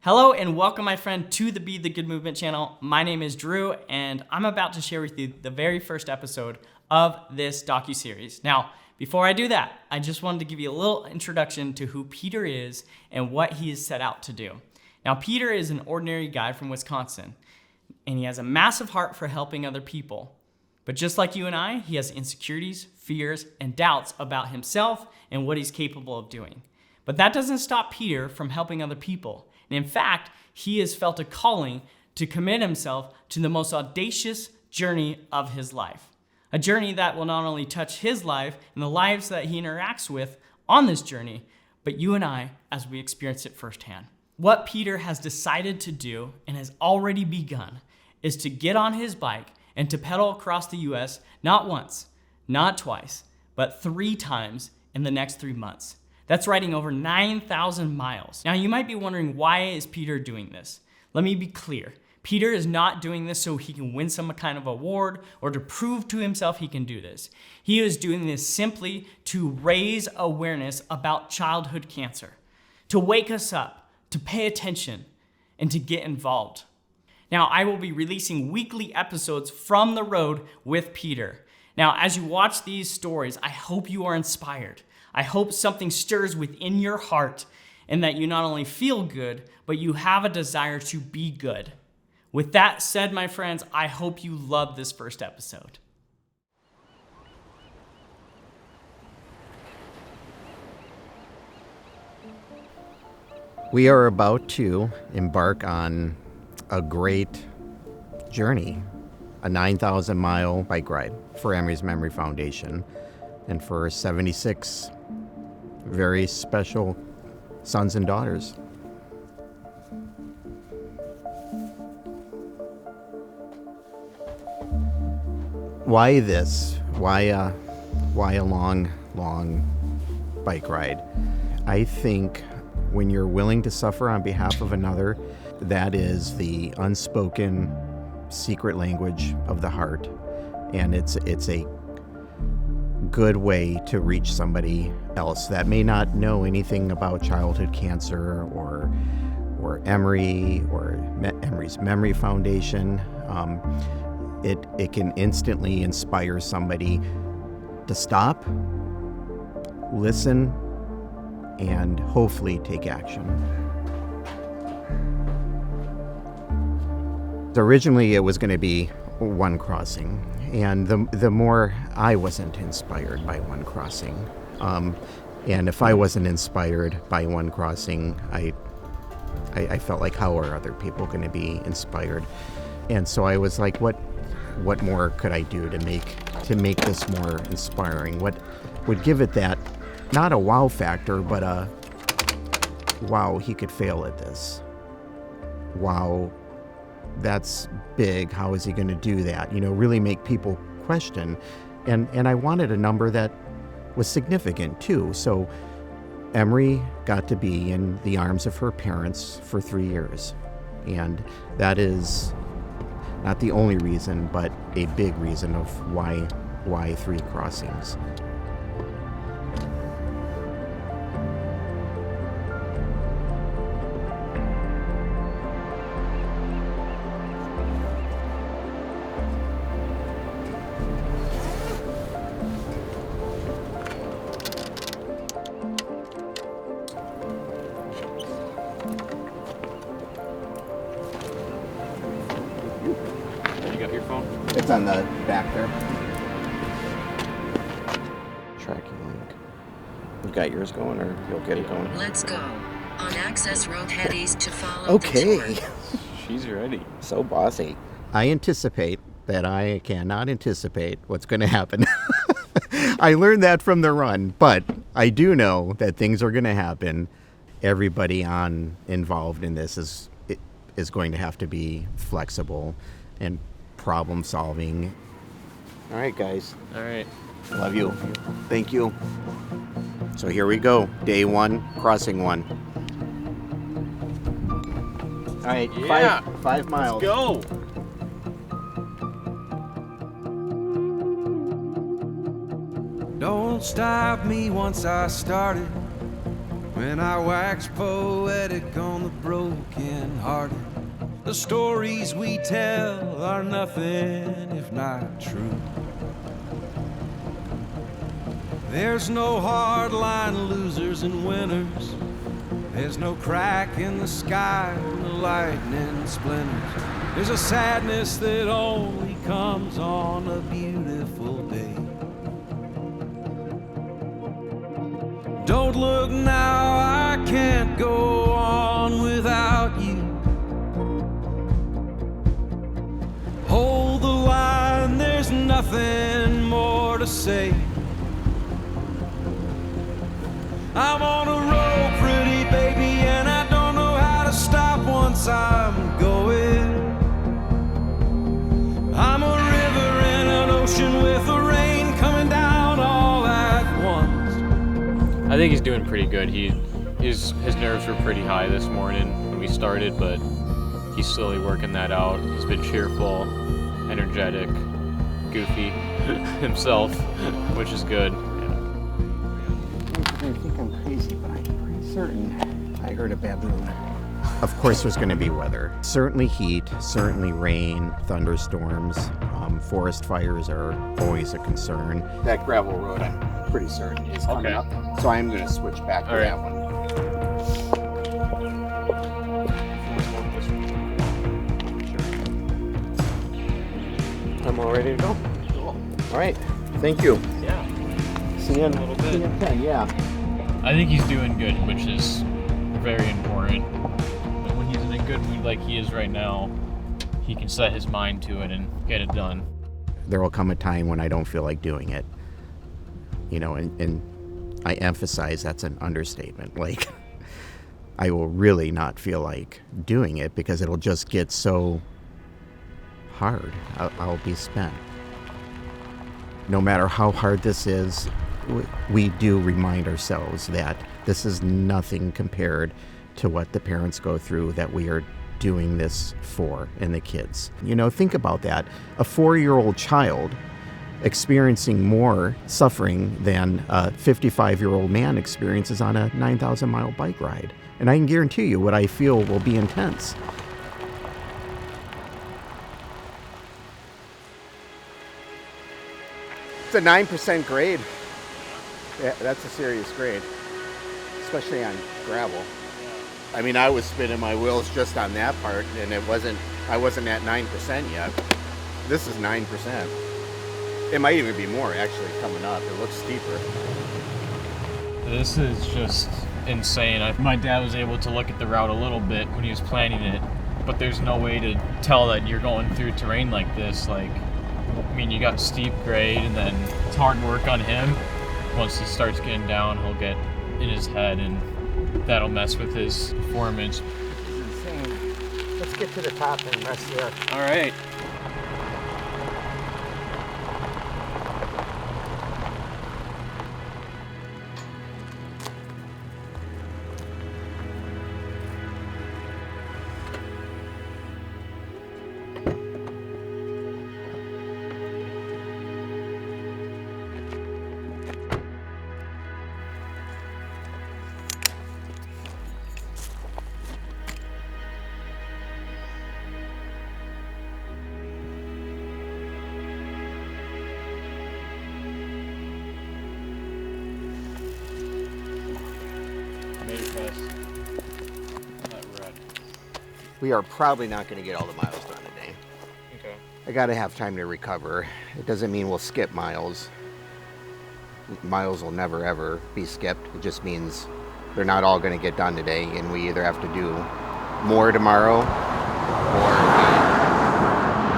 Hello and welcome, my friend, to the Be the Good Movement channel. My name is Drew, and I'm about to share with you the very first episode of this docuseries. Now, before I do that, I just wanted to give you a little introduction to who Peter is and what he is set out to do. Now, Peter is an ordinary guy from Wisconsin, and he has a massive heart for helping other people. But just like you and I, he has insecurities, fears, and doubts about himself and what he's capable of doing. But that doesn't stop Peter from helping other people. And in fact, he has felt a calling to commit himself to the most audacious journey of his life. A journey that will not only touch his life and the lives that he interacts with on this journey, but you and I as we experience it firsthand. What Peter has decided to do and has already begun is to get on his bike and to pedal across the US not once, not twice, but 3 times in the next 3 months. That's riding over 9,000 miles. Now you might be wondering, why is Peter doing this? Let me be clear. Peter is not doing this so he can win some kind of award or to prove to himself he can do this. He is doing this simply to raise awareness about childhood cancer, to wake us up, to pay attention, and to get involved. Now, I will be releasing weekly episodes from the road with Peter. Now, as you watch these stories, I hope you are inspired. I hope something stirs within your heart and that you not only feel good, but you have a desire to be good. With that said, my friends, I hope you love this first episode. We are about to embark on a great journey, a 9,000-mile bike ride for Emery's Memory Foundation and for 76 very special sons and daughters. Why this? Why a long bike ride? I think when you're willing to suffer on behalf of another, that is the unspoken secret language of the heart, and it's a good way to reach somebody else that may not know anything about childhood cancer or Emory or Emery's Memory Foundation. It can instantly inspire somebody to stop, listen, and hopefully take action. Originally, it was going to be one crossing, and the more I wasn't inspired by one crossing, and if I wasn't inspired by one crossing, I felt like, how are other people going to be inspired? And so I was like, what more could I do to make this more inspiring? What would give it that, not a wow factor, but a wow, he could fail at this. Wow, that's big. How is he going to do that? Really make people question. And I wanted a number that was significant too. So Emory got to be in the arms of her parents for 3 years. And that is not the only reason, but a big reason of why 3 crossings. You got your phone? It's on the back there. Tracking link. You got yours going, or you'll get it going? Let's go. On access road, head east to follow Okay. the tour. She's ready. So bossy. I anticipate that I cannot anticipate what's going to happen. I learned that from the run, but I do know that things are going to happen. Everybody involved in this is going to have to be flexible and problem solving. All right, guys. All right. Love you. Thank you. So here we go. Day 1, crossing 1. All right, Yeah. 5 miles. Let's go. Don't stop me once I started. When I wax poetic on the broken hearted. The stories we tell are nothing if not true. There's no hardline losers and winners. There's no crack in the sky when the lightning splinters. There's a sadness that only comes on a beautiful day. Don't look now, I can't go on without you. Hold the line, there's nothing more to say. I'm on a road, pretty baby, and I don't know how to stop once I'm going. I'm a river in an ocean with the rain coming down all at once. I think he's doing pretty good. His nerves were pretty high this morning when we started, but he's slowly working that out. He's been cheerful, energetic, goofy himself, which is good. I think I'm crazy, but I'm pretty certain I heard a baboon. Of course there's going to be weather. Certainly heat, certainly rain, thunderstorms. Forest fires are always a concern. That gravel road, I'm pretty certain, is coming Okay. up. So I'm going to switch back to All right. that one. I'm all ready to go. Cool. All right. Thank you. Yeah. See you in A little bit. See you in 10, yeah. I think he's doing good, which is very important. When he's in a good mood like he is right now, he can set his mind to it and get it done. There will come a time when I don't feel like doing it. You know, and I emphasize that's an understatement. Like, I will really not feel like doing it because it'll just get so hard. I'll be spent. No matter how hard this is, we do remind ourselves that this is nothing compared to what the parents go through that we are doing this for and the kids. You know, think about that. A 4-year-old child experiencing more suffering than a 55-year-old man experiences on a 9,000-mile bike ride. And I can guarantee you what I feel will be intense. It's a 9% grade. Yeah, that's a serious grade, especially on gravel. I mean, I was spinning my wheels just on that part, and I wasn't at 9% yet. This is 9%. It might even be more, actually, coming up. It looks steeper. This is just insane. My dad was able to look at the route a little bit when he was planning it, but there's no way to tell that you're going through terrain like this. Like, I mean, you got steep grade, and then it's hard work on him. Once he starts getting down, he'll get in his head, and that'll mess with his performance. This is insane. Let's get to the top and rest here. All right. We are probably not going to get all the miles done today. Okay. I got to have time to recover. It doesn't mean we'll skip miles. Miles will never ever be skipped. It just means they're not all going to get done today, and we either have to do more tomorrow, or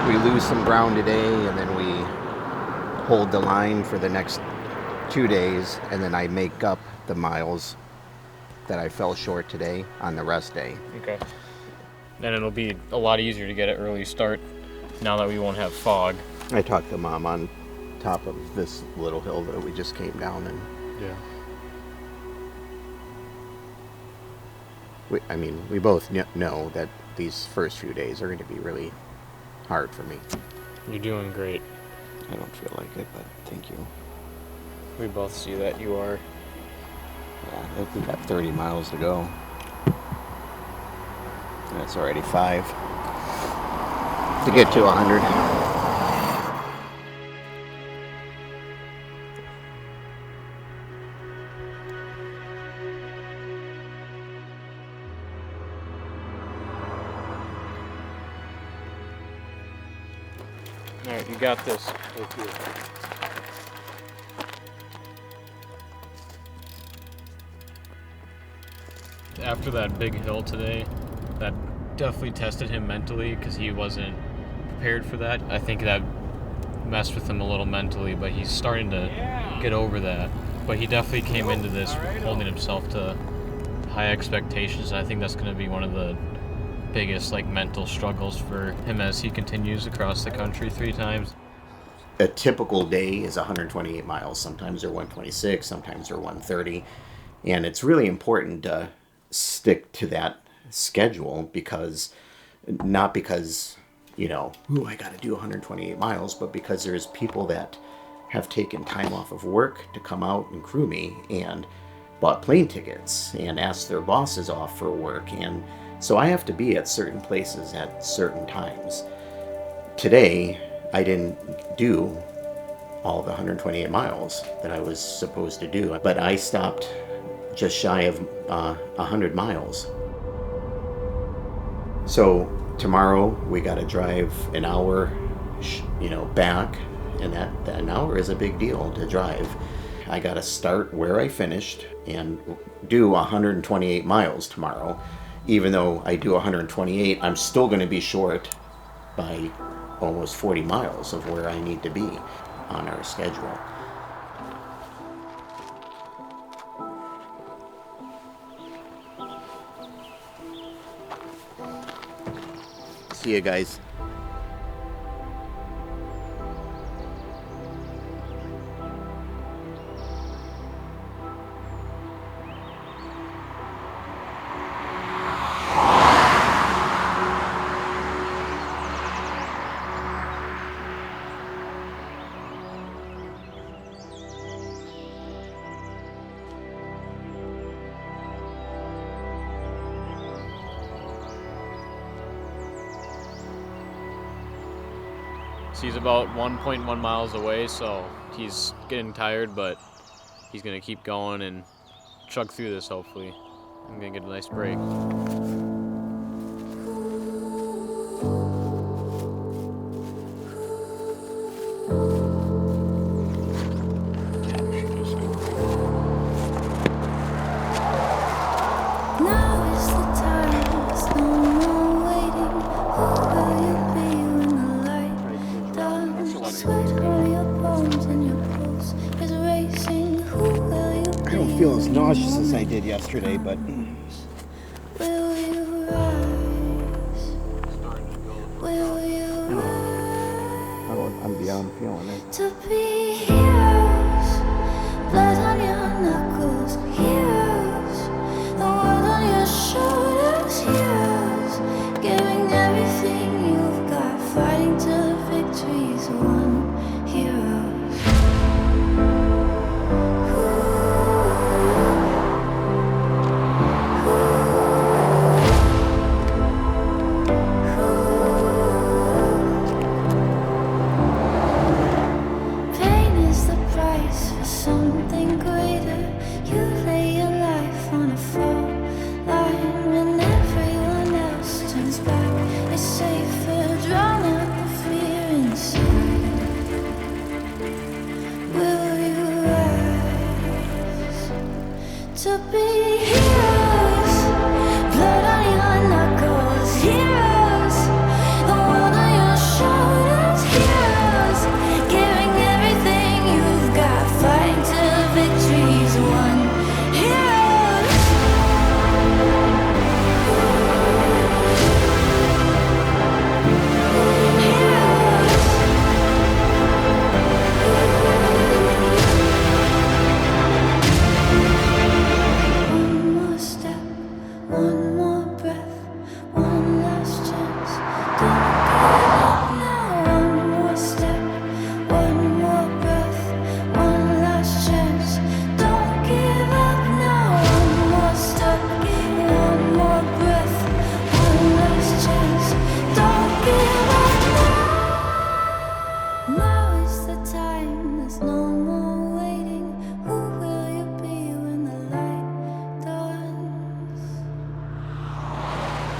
we lose some ground today, and then we hold the line for the next 2 days, and then I make up the miles that I fell short today on the rest day. Okay. Then it'll be a lot easier to get an early start now that we won't have fog. I talked to Mom on top of this little hill that we just came down, and Yeah. we both know that these first few days are going to be really hard for me. You're doing great. I don't feel like it, but thank you. We both see that you are. Yeah, I think we got 30 miles to go. That's already 5. To get to 100. All right, you got this. Thank you. After that big hill today, that definitely tested him mentally because he wasn't prepared for that. I think that messed with him a little mentally, but he's starting to get over that. But he definitely came into this holding himself to high expectations. I think that's going to be one of the biggest mental struggles for him as he continues across the country 3 times. A typical day is 128 miles. Sometimes they're 126, sometimes they're 130. And it's really important to stick to that schedule not because, I got to do 128 miles, but because there's people that have taken time off of work to come out and crew me and bought plane tickets and asked their bosses off for work. And so I have to be at certain places at certain times. Today, I didn't do all the 128 miles that I was supposed to do, but I stopped just shy of 100 miles. So tomorrow we got to drive an hour, back, and that an hour is a big deal to drive. I got to start where I finished and do 128 miles tomorrow. Even though I do 128, I'm still going to be short by almost 40 miles of where I need to be on our schedule. See you guys. He's about 1.1 miles away, so he's getting tired, but he's going to keep going and chug through this, hopefully. I'm going to get a nice break. I don't feel as nauseous as I did yesterday, but I'm beyond feeling it. To be heroes, blood on your knuckles, heroes, the world on your shoulders, heroes, giving everything you've got, fighting till victory's won, heroes. Pain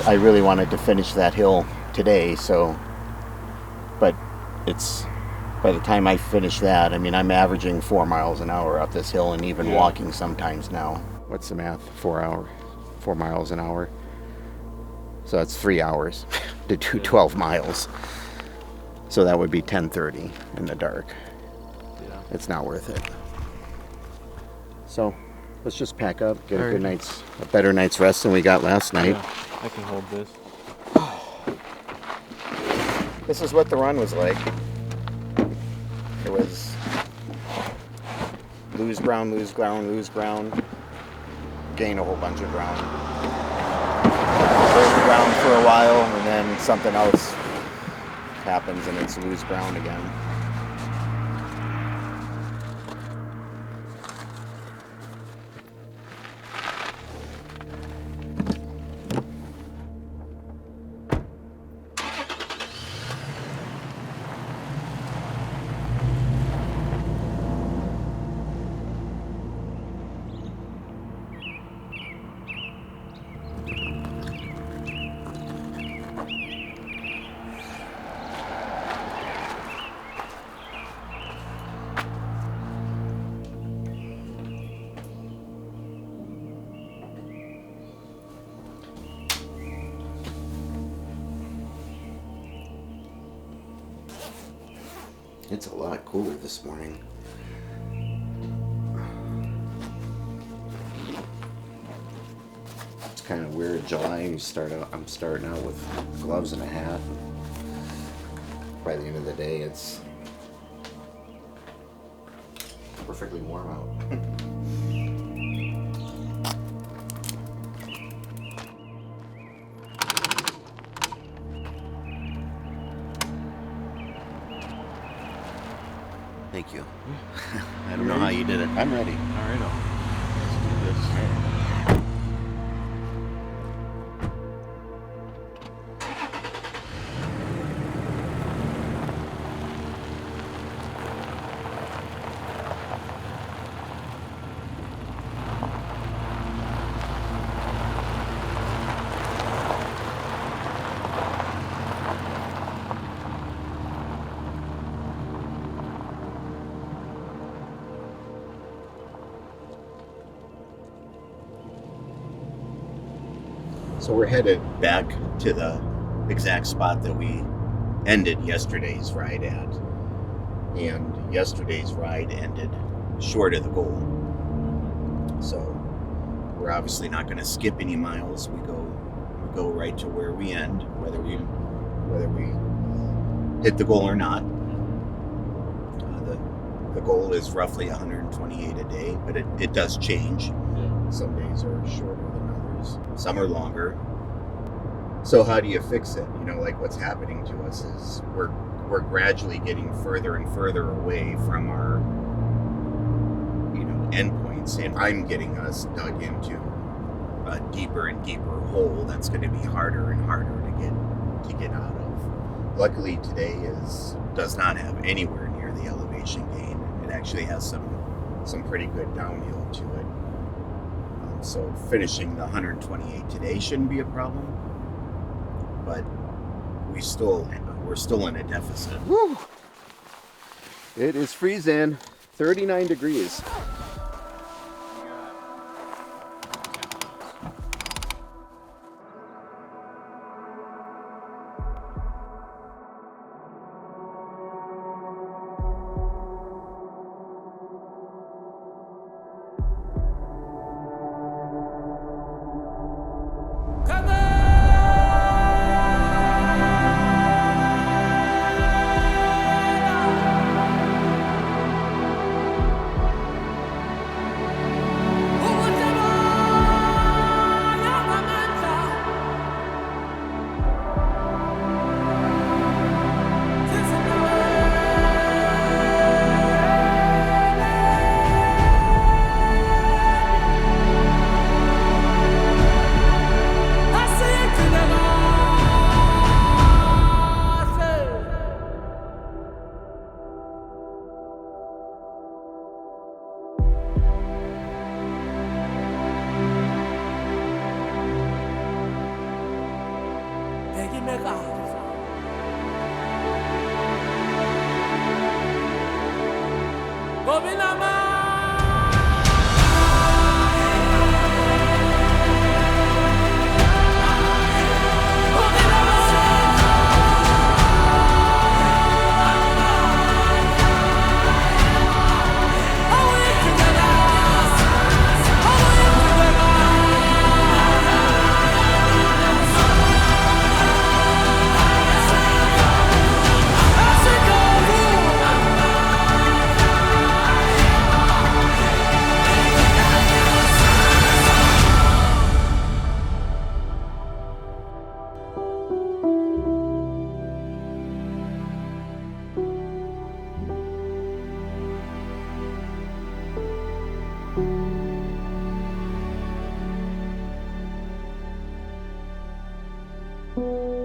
I really wanted to finish that hill today, so, but it's, by the time I finish that, I mean, I'm averaging 4 miles an hour up this hill and even walking sometimes now. What's the math? 4 miles an hour. So that's 3 hours to do 12 miles. So that would be 10:30 in the dark. Yeah. It's not worth it. So let's just pack up, get a better night's rest than we got last night. Yeah, I can hold this. This is what the run was like. It was lose ground, gain a whole bunch of ground. Hold ground for a while, and then something else happens and it's lose ground again. It's a lot cooler this morning. It's kind of weird. July, I'm starting out with gloves and a hat. By the end of the day, it's perfectly warm out. Thank you. I don't know how you did it. I'm ready. All right, let's do this. So we're headed back to the exact spot that we ended yesterday's ride at. And yesterday's ride ended short of the goal. So we're obviously not going to skip any miles. We go right to where we end, whether we hit the goal or not. The goal is roughly 128 a day, but it does change. Some days are shorter than others. Some are longer. So how do you fix it? You know, like what's happening to us is we're gradually getting further and further away from our, endpoints, and I'm getting us dug into a deeper and deeper hole that's going to be harder and harder to get out of. Luckily, today does not have anywhere near the elevation gain. It actually has some pretty good downhill to it. So finishing the 128 today shouldn't be a problem, but we're still in a deficit. Woo! It is freezing, 39 degrees. Thank you.